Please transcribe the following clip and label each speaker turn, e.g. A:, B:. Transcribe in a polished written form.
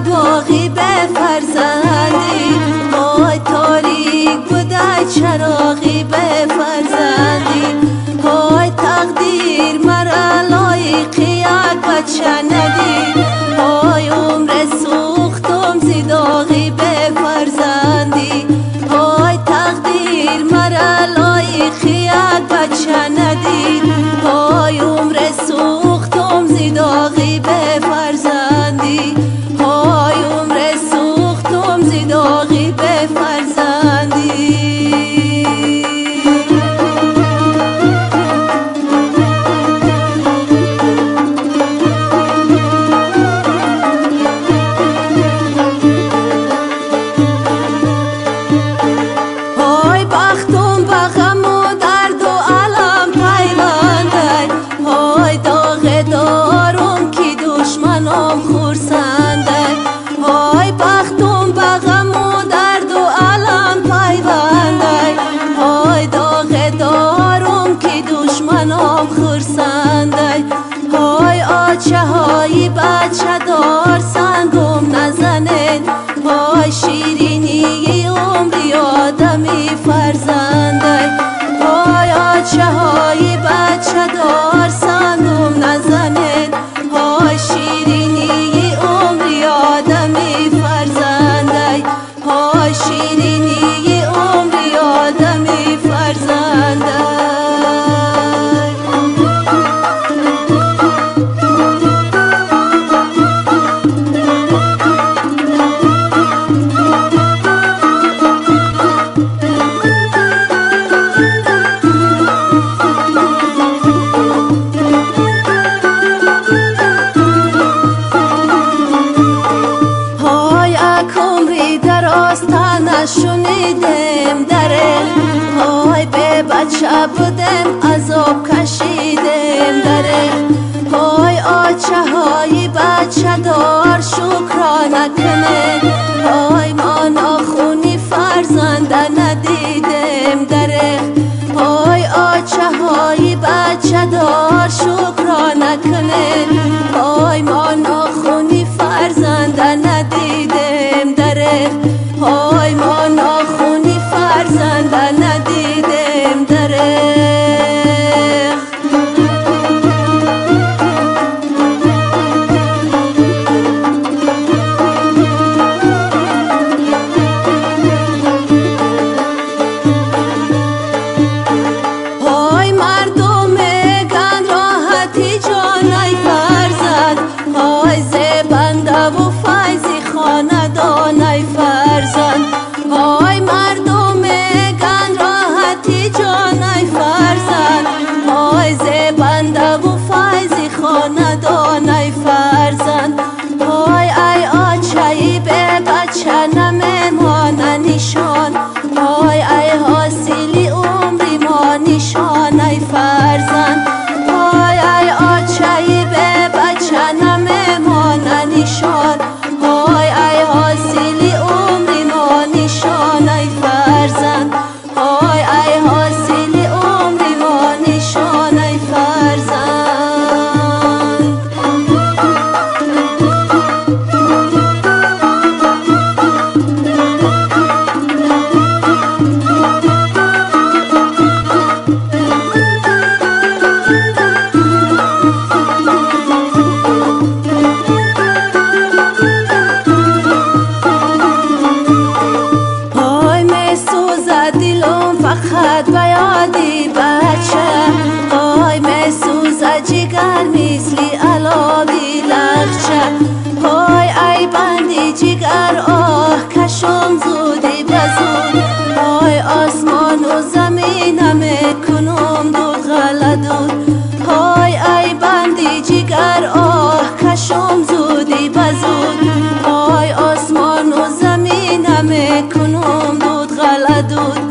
A: باقی به فرزندی، وای تاریک بوده چراغی به فرزندی، وای تقدیر مرا لایق یک بچه ندید، وای عمر سوختم زیداغی به فرزندی، وای تقدیر مرا لایق یک بچه ندید، وای عمر سوختم زیداغی به فرزندی، های عمر سوختم زیداغی به فرزندی. های بختم به غم و درد و علم پیونده، های داغ دارم که دشمنام خورسنده، های بختم به غم و درد و علم پیونده، های داغ دارم که دشمنام خورسنده، های آچه های بچه دار سنگم نزنید، های شیرینی عمری آدمی فرزنده، های آچه های بچه دار سنگم نزنید، های شیرینی عمری آدمی فرزنده، های شیرینی عمری آدمی فرزنده. شنیدم دره، های به بچه بودم عذاب کشیدم دره، های آچه های بچه دار شکرانه کنه، های ما ناخونی فرزنده ندیدم دره، های آچه های بچه دار شکرانه کنه، های ما ناخونی فرزنده ندیدم دره، های ما ناخونی فرزنده ندیدم دره. حدود